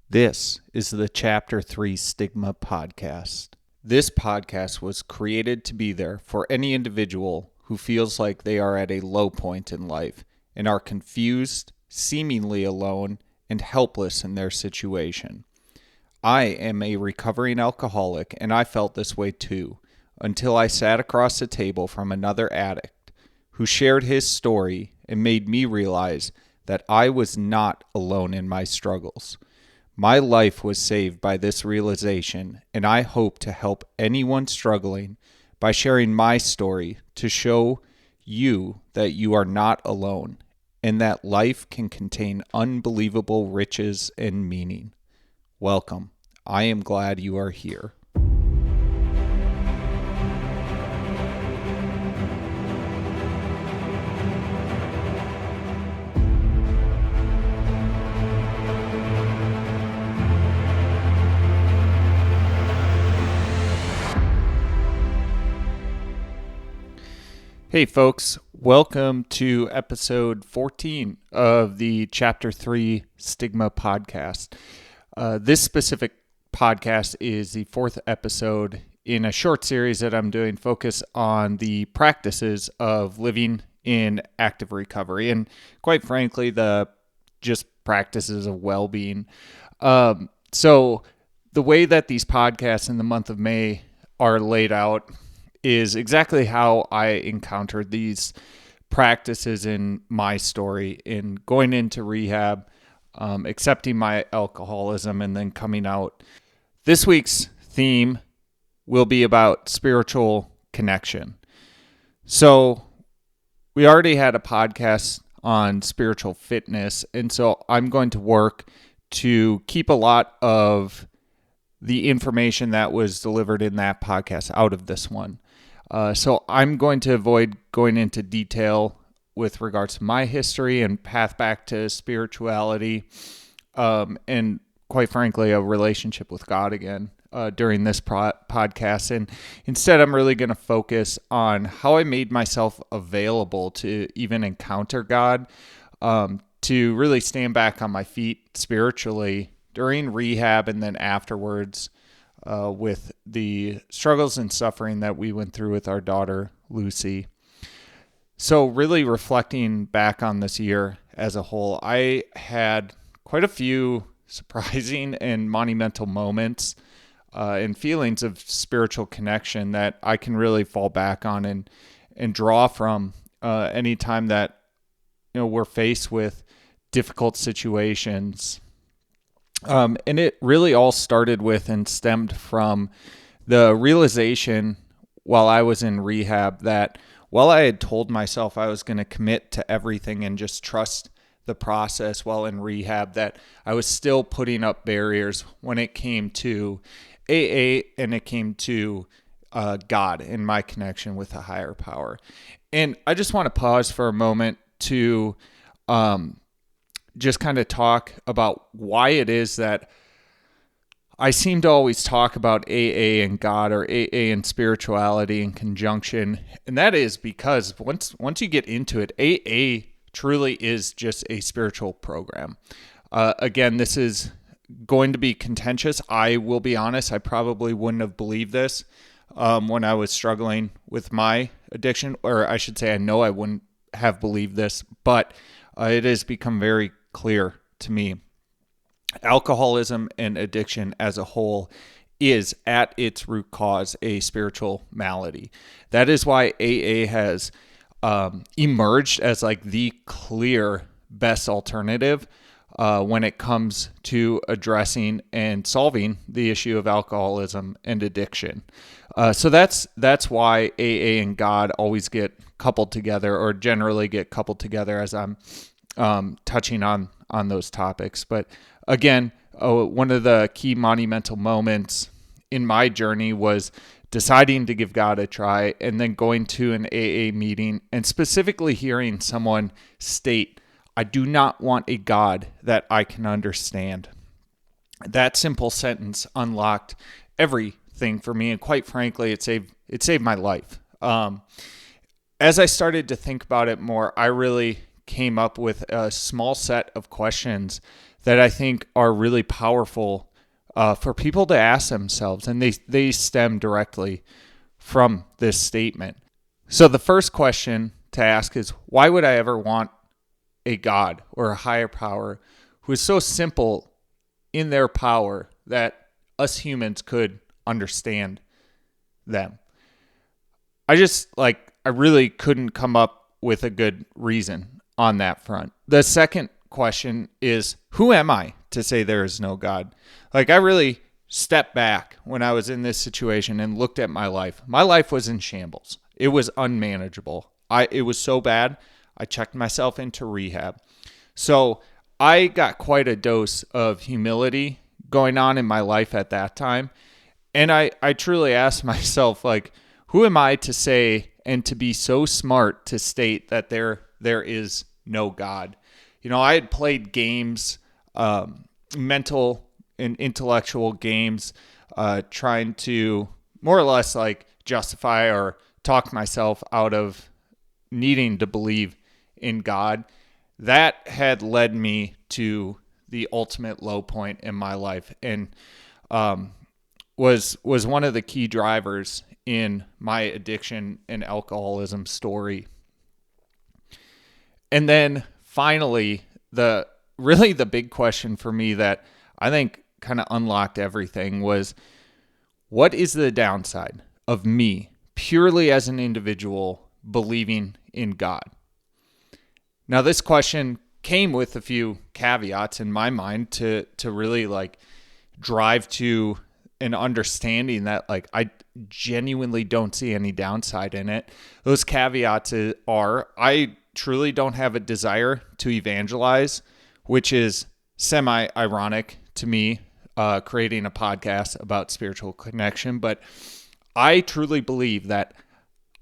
This is the Chapter 3 Stigma podcast. This podcast was created to be there for any individual who feels like they are at a low point in life and are confused, seemingly alone, and helpless in their situation. I am a recovering alcoholic, and I felt this way too, until I sat across the table from another addict who shared his story and made me realize that I was not alone in my struggles. My life was saved by this realization, and I hope to help anyone struggling by sharing my story to show you that you are not alone and that life can contain unbelievable riches and meaning. Welcome. I am glad you are here. Hey folks, welcome to episode 14 of the Chapter 3 Stigma podcast. This specific podcast is the fourth episode in a short series that I'm doing focus on the practices of living in active recovery and quite frankly, the just practices of well-being. So the way that these podcasts in the month of May are laid out is exactly how I encountered these practices in my story in going into rehab, accepting my alcoholism, and then coming out. This week's theme will be about spiritual connection. So we already had a podcast on spiritual fitness, and so I'm going to work to keep a lot of the information that was delivered in that podcast out of this one. So I'm going to avoid going into detail with regards to my history and path back to spirituality, and quite frankly, a relationship with God again during this podcast. And instead, I'm really going to focus on how I made myself available to even encounter God, to really stand back on my feet spiritually during rehab and then afterwards, with the struggles and suffering that we went through with our daughter, Lucy. So really reflecting back on this year as a whole, I had quite a few surprising and monumental moments and feelings of spiritual connection that I can really fall back on and draw from anytime that we're faced with difficult situations. And it really all started with and stemmed from the realization while I was in rehab that while I had told myself I was going to commit to everything and just trust the process while in rehab, that I was still putting up barriers when it came to AA and it came to God and my connection with a higher power. And I just want to pause for a moment to just kind of talk about why it is that I seem to always talk about AA and God or AA and spirituality in conjunction. And that is because once you get into it, AA truly is just a spiritual program. Again, this is going to be contentious. I will be honest, I probably wouldn't have believed this when I was struggling with my addiction, or I should say I know I wouldn't have believed this, but it has become very clear to me. Alcoholism and addiction as a whole is at its root cause a spiritual malady. That is why AA has emerged as like the clear best alternative when it comes to addressing and solving the issue of alcoholism and addiction. So that's why AA and God always get coupled together, or generally get coupled together as I'm touching on those topics. But again, one of the key monumental moments in my journey was deciding to give God a try and then going to an AA meeting and specifically hearing someone state, "I do not want a God that I can understand." That simple sentence unlocked everything for me, and quite frankly, it saved my life. As I started to think about it more, I really came up with a small set of questions that I think are really powerful for people to ask themselves, and they stem directly from this statement. So the first question to ask is, why would I ever want a God or a higher power who is so simple in their power that us humans could understand them? I really couldn't come up with a good reason on that front. The second question is, who am I to say there is no God? I really stepped back when I was in this situation and looked at my life. My life was in shambles. It was unmanageable. It was so bad, I checked myself into rehab. So I got quite a dose of humility going on in my life at that time. And I truly asked myself, who am I to say and to be so smart to state that there is no God? I had played games, mental and intellectual games, trying to more or less justify or talk myself out of needing to believe in God. That had led me to the ultimate low point in my life, and was one of the key drivers in my addiction and alcoholism story. And then finally, the big question for me that I think kind of unlocked everything was, what is the downside of me purely as an individual believing in God? Now, this question came with a few caveats in my mind to really drive to an understanding that I genuinely don't see any downside in it. Those caveats are, I truly don't have a desire to evangelize, which is semi-ironic to me, creating a podcast about spiritual connection. But I truly believe that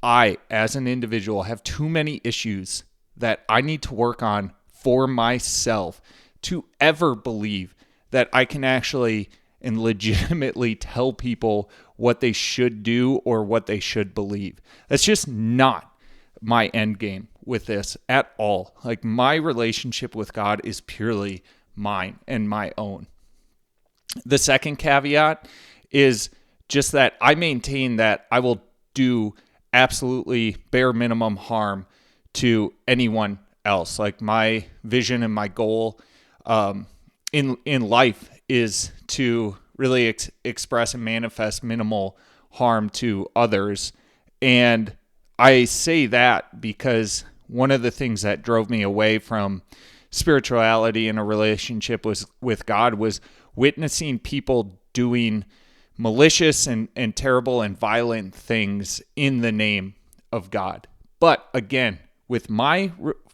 I, as an individual, have too many issues that I need to work on for myself to ever believe that I can actually and legitimately tell people what they should do or what they should believe. That's just not my end game with this at all. My relationship with God is purely mine and my own. The second caveat is just that I maintain that I will do absolutely bare minimum harm to anyone else. My vision and my goal in life is to really express and manifest minimal harm to others. And I say that because one of the things that drove me away from spirituality and a relationship with God was witnessing people doing malicious and terrible and violent things in the name of God. But again, with my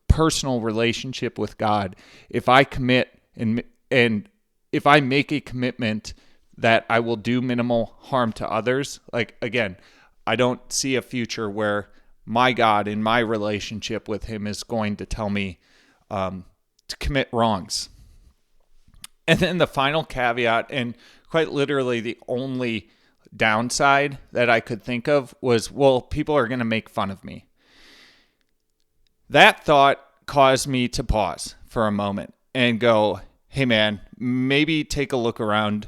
personal relationship with God, if I commit and if I make a commitment that I will do minimal harm to others, again, I don't see a future where my God in my relationship with him is going to tell me to commit wrongs. And then the final caveat, and quite literally the only downside that I could think of, was, well, people are going to make fun of me. That thought caused me to pause for a moment and go, hey man, maybe take a look around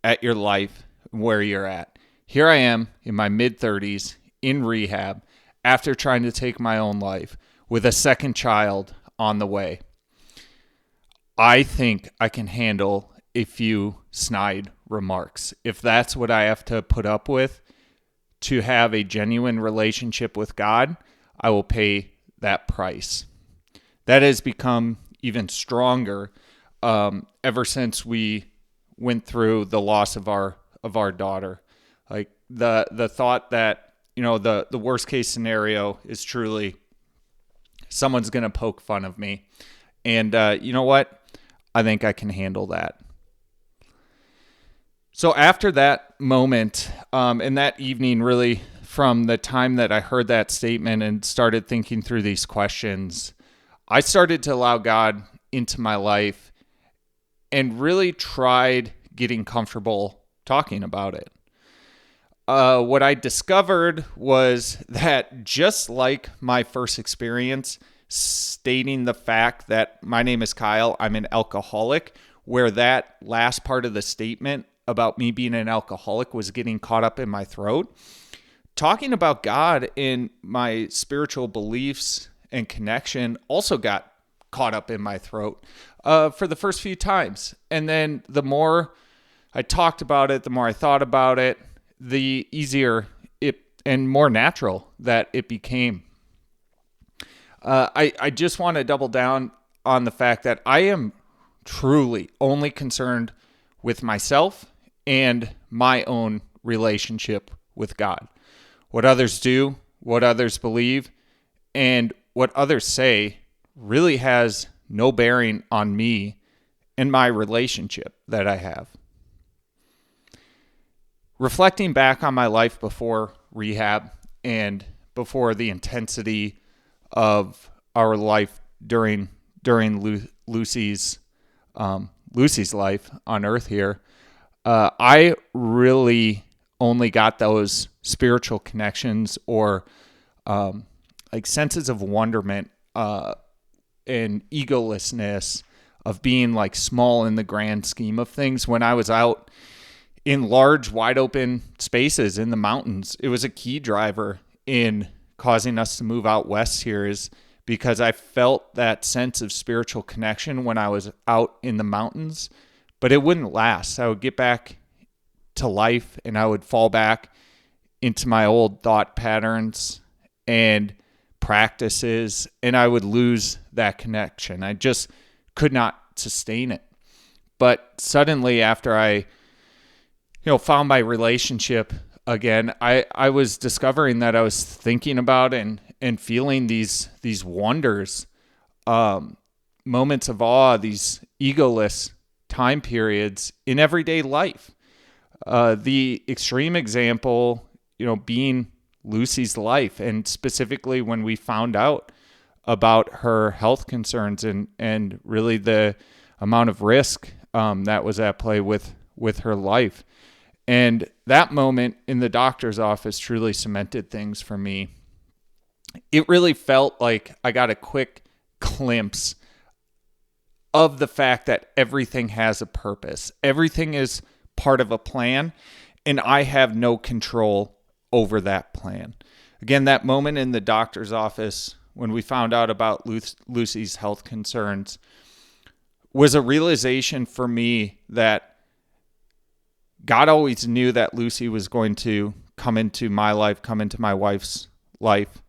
at your life, where you're at. Here I am in my mid-30s in rehab after trying to take my own life with a second child on the way. I think I can handle a few snide remarks. If that's what I have to put up with to have a genuine relationship with God, I will pay that price. That has become even stronger ever since we went through the loss of our daughter. The thought that, the worst case scenario is truly someone's going to poke fun of me. And you know what? I think I can handle that. So after that moment, and that evening, really from the time that I heard that statement and started thinking through these questions, I started to allow God into my life and really tried getting comfortable talking about it. What I discovered was that just like my first experience, stating the fact that my name is Kyle, I'm an alcoholic, where that last part of the statement about me being an alcoholic was getting caught up in my throat. Talking about God and my spiritual beliefs and connection also got caught up in my throat for the first few times. And then the more I talked about it, the more I thought about it, the easier it and more natural that it became. I just want to double down on the fact that I am truly only concerned with myself and my own relationship with God. What others do, what others believe, and what others say really has no bearing on me and my relationship that I have. Reflecting back on my life before rehab and before the intensity of our life during Lucy's life on earth here, I really only got those spiritual connections or like senses of wonderment and egolessness of being like small in the grand scheme of things when I was out in large, wide open spaces in the mountains. It was a key driver in causing us to move out west here, is because I felt that sense of spiritual connection when I was out in the mountains, but it wouldn't last. I would get back to life and I would fall back into my old thought patterns and practices, and I would lose that connection. I just could not sustain it. But suddenly, after I found my relationship again, I was discovering that I was thinking about and feeling these wonders, moments of awe, these egoless time periods in everyday life. The extreme example, being Lucy's life, and specifically when we found out about her health concerns and really the amount of risk that was at play with her life. And that moment in the doctor's office truly cemented things for me. It really felt like I got a quick glimpse of the fact that everything has a purpose. Everything is part of a plan, and I have no control over that plan. Again, that moment in the doctor's office when we found out about Lucy's health concerns was a realization for me that God always knew that Lucy was going to come into my life, come into my wife's life.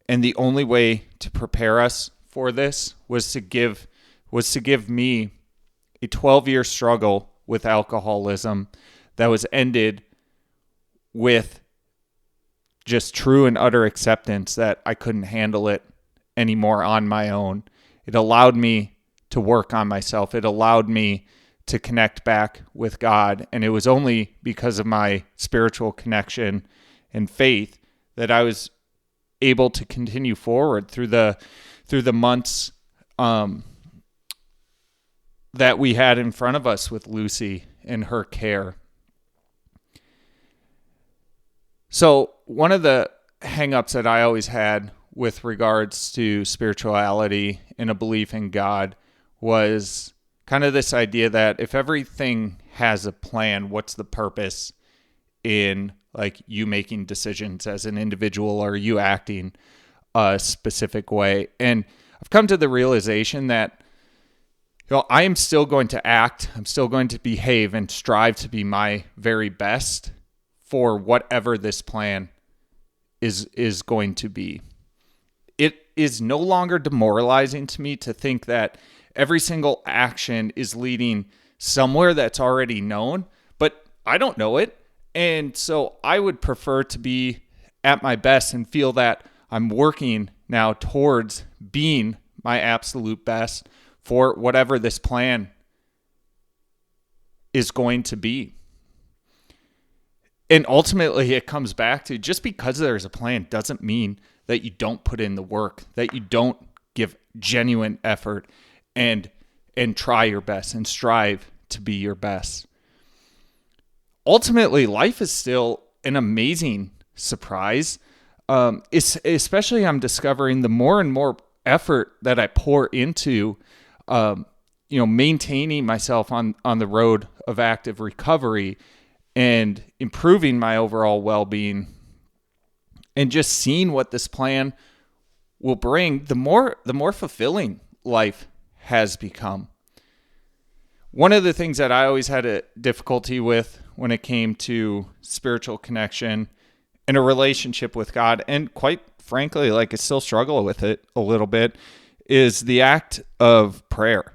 And the only way to prepare us for this was to give me a 12-year struggle with alcoholism that was ended with just true and utter acceptance that I couldn't handle it anymore on my own. It allowed me to work on myself. It allowed me to connect back with God. And it was only because of my spiritual connection and faith that I was able to continue forward through the months that we had in front of us with Lucy and her care. So one of the hang-ups that I always had with regards to spirituality and a belief in God was kind of this idea that if everything has a plan, what's the purpose in like you making decisions as an individual or you acting a specific way? And I've come to the realization that I am still going to act, I'm still going to behave and strive to be my very best for whatever this plan is going to be. It is no longer demoralizing to me to think that every single action is leading somewhere that's already known, but I don't know it. And so I would prefer to be at my best and feel that I'm working now towards being my absolute best for whatever this plan is going to be. And ultimately, it comes back to just because there's a plan doesn't mean that you don't put in the work, that you don't give genuine effort and try your best and strive to be your best. Ultimately, life is still an amazing surprise. Especially I'm discovering the more and more effort that I pour into, maintaining myself on the road of active recovery and improving my overall well-being and just seeing what this plan will bring, the more fulfilling life has become. One of the things that I always had a difficulty with when it came to spiritual connection and a relationship with God, and quite frankly, I still struggle with it a little bit, is the act of prayer.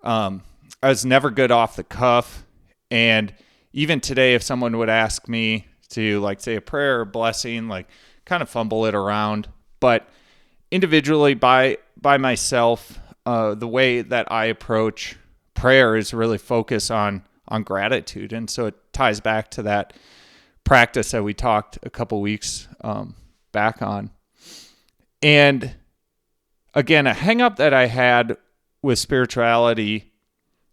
I was never good off the cuff, and even today, if someone would ask me to say a prayer or blessing, kind of fumble it around. But individually, by myself, the way that I approach prayer is really focus on gratitude. And so it ties back to that practice that we talked a couple weeks back on. And again, a hang up that I had with spirituality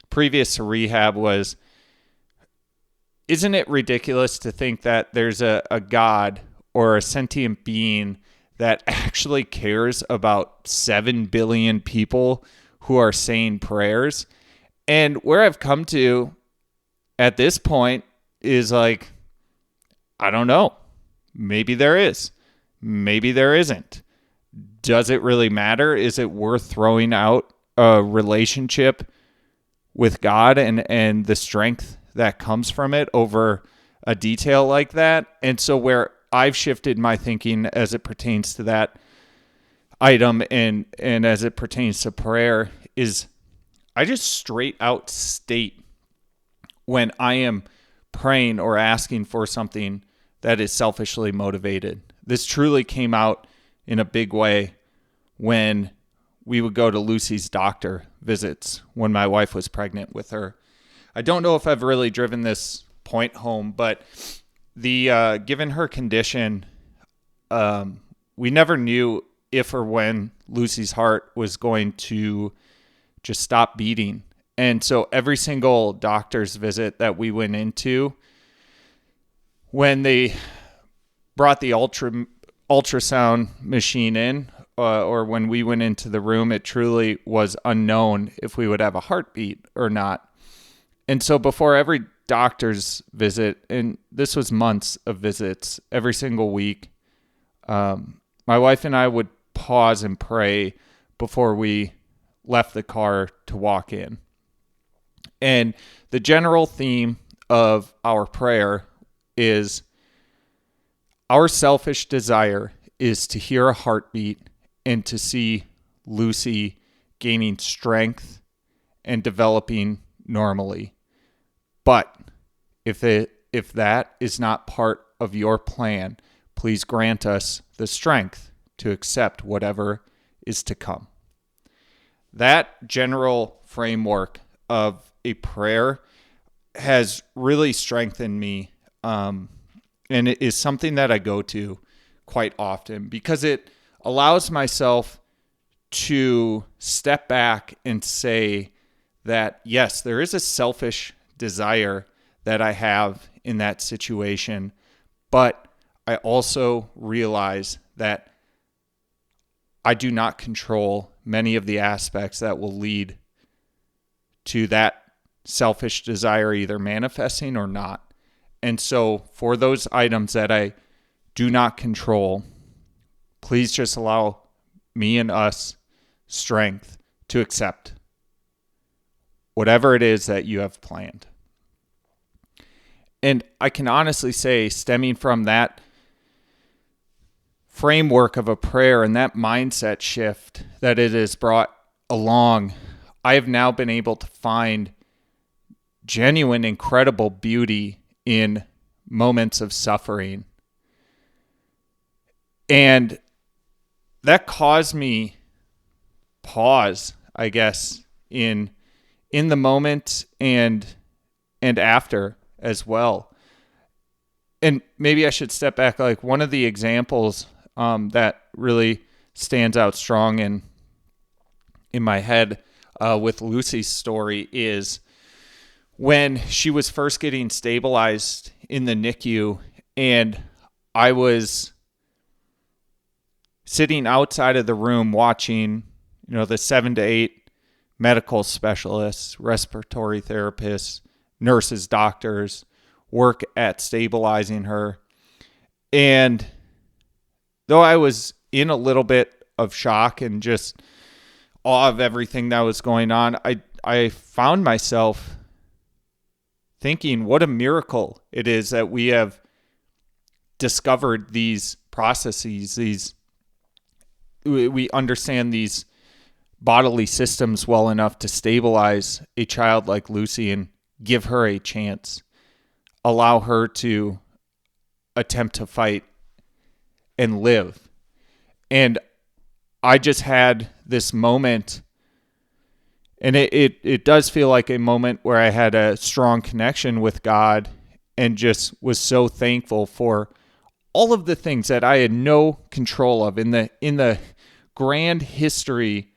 previous to rehab was, isn't it ridiculous to think that there's a God or a sentient being that actually cares about 7 billion people who are saying prayers? And where I've come to at this point is I don't know. Maybe there is. Maybe there isn't. Does it really matter? Is it worth throwing out a relationship with God and the strength that comes from it over a detail like that? And so where I've shifted my thinking as it pertains to that item and as it pertains to prayer is I just straight out state when I am praying or asking for something that is selfishly motivated. This truly came out in a big way when we would go to Lucy's doctor visits when my wife was pregnant with her. I don't know if I've really driven this point home, but the given her condition, we never knew if or when Lucy's heart was going to just stop beating. And so every single doctor's visit that we went into, when they brought the ultrasound machine in, or when we went into the room, it truly was unknown if we would have a heartbeat or not. And so before every doctor's visit, and this was months of visits every single week, my wife and I would pause and pray before we left the car to walk in. And the general theme of our prayer is our selfish desire is to hear a heartbeat and to see Lucy gaining strength and developing normally. But if that is not part of your plan, please grant us the strength to accept whatever is to come. That general framework of a prayer has really strengthened me, and it is something that I go to quite often because it allows myself to step back and say that, yes, there is a selfish desire that I have in that situation, but I also realize that I do not control many of the aspects that will lead to that selfish desire either manifesting or not. And so for those items that I do not control, please just allow me and us strength to accept whatever it is that you have planned. And I can honestly say, stemming from that framework of a prayer and that mindset shift that it has brought along, I have now been able to find genuine, incredible beauty in moments of suffering. And that caused me pause, I guess, in the moment and after as well. And maybe I should step back. One of the examples that really stands out strong in my head with Lucy's story is when she was first getting stabilized in the NICU, and I was sitting outside of the room watching, the 7 to 8 medical specialists, respiratory therapists, nurses, doctors work at stabilizing her. And though I was in a little bit of shock and just awe of everything that was going on, I found myself thinking what a miracle it is that we have discovered these processes, we understand these bodily systems well enough to stabilize a child like Lucy and give her a chance, allow her to attempt to fight and live. And I just had this moment, and it does feel like a moment where I had a strong connection with God and just was so thankful for all of the things that I had no control of in the grand history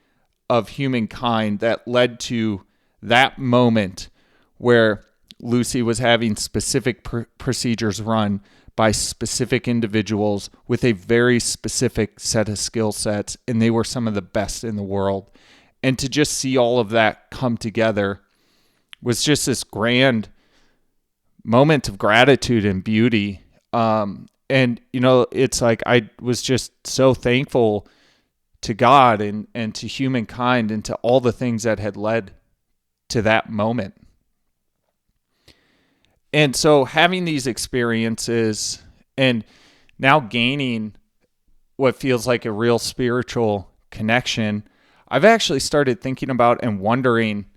of humankind that led to that moment where Lucy was having specific procedures run by specific individuals with a very specific set of skill sets, and they were some of the best in the world. And to just see all of that come together was just this grand moment of gratitude and beauty. And, it's like I was just so thankful to God and to humankind and to all the things that had led to that moment. And so having these experiences and now gaining what feels like a real spiritual connection, I've actually started thinking about and wondering,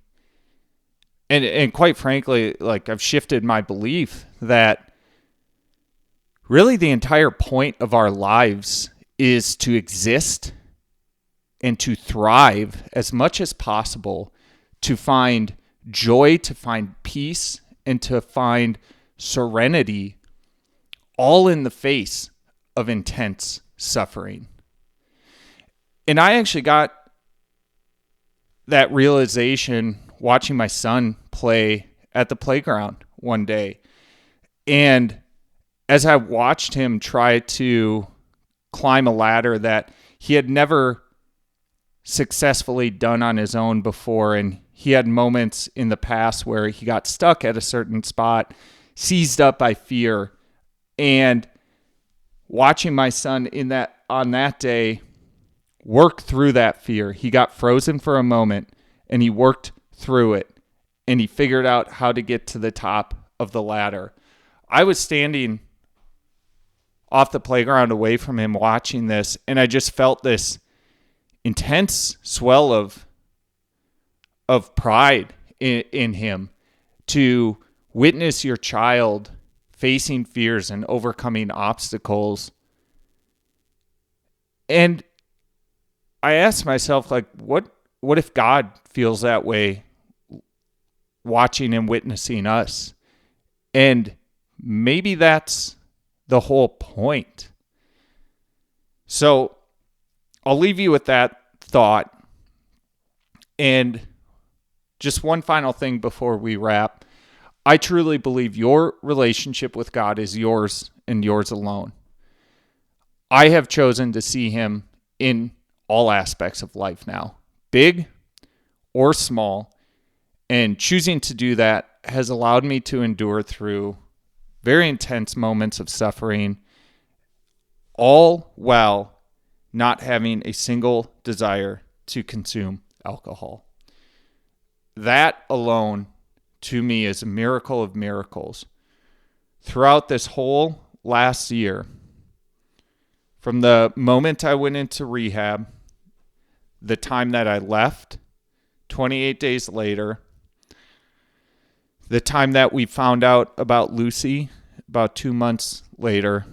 and quite frankly, like I've shifted my belief that really the entire point of our lives is to exist and to thrive as much as possible, to find joy, to find peace, and to find serenity, all in the face of intense suffering. And I actually got that realization watching my son play at the playground one day. And as I watched him try to climb a ladder that he had never successfully done on his own before, and he had moments in the past where he got stuck at a certain spot, seized up by fear, and watching my son on that day work through that fear. He got frozen for a moment and he worked through it and he figured out how to get to the top of the ladder. I was standing off the playground away from him watching this, and I just felt this intense swell of pride in him to witness your child facing fears and overcoming obstacles. And I asked myself, like, what if God feels that way watching and witnessing us? And maybe that's the whole point. So I'll leave you with that thought. And just one final thing before we wrap. I truly believe your relationship with God is yours and yours alone. I have chosen to see him in all aspects of life now, big or small, and choosing to do that has allowed me to endure through very intense moments of suffering, all while not having a single desire to consume alcohol. That alone, to me, is a miracle of miracles. Throughout this whole last year, from the moment I went into rehab, the time that I left, 28 days later, the time that we found out about Lucy, about 2 months later,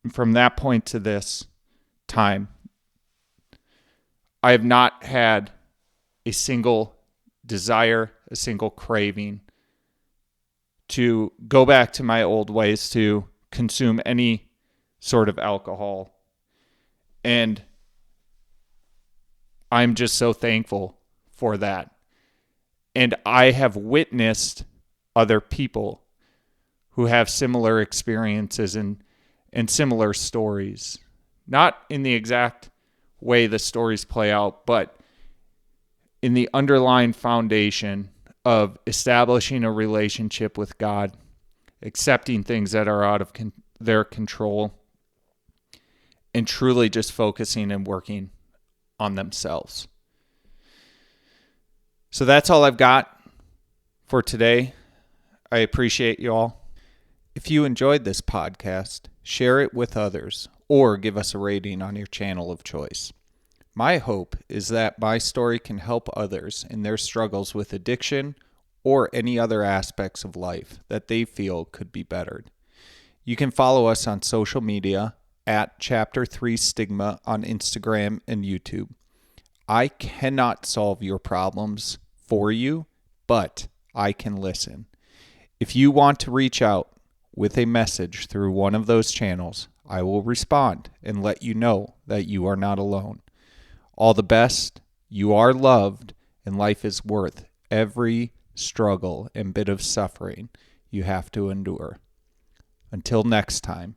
and from that point to this time, I have not had a single desire, a single craving to go back to my old ways to consume any sort of alcohol. And I'm just so thankful for that. And I have witnessed other people who have similar experiences and similar stories. Not in the exact way the stories play out, but in the underlying foundation of establishing a relationship with God, accepting things that are out of their control, and truly just focusing and working on themselves. So that's all I've got for today. I appreciate you all. If you enjoyed this podcast, share it with others or give us a rating on your channel of choice. My hope is that my story can help others in their struggles with addiction or any other aspects of life that they feel could be bettered. You can follow us on social media at Chapter 3 Stigma on Instagram and YouTube. I cannot solve your problems for you, but I can listen. If you want to reach out with a message through one of those channels, I will respond and let you know that you are not alone. All the best, you are loved, and life is worth every struggle and bit of suffering you have to endure. Until next time.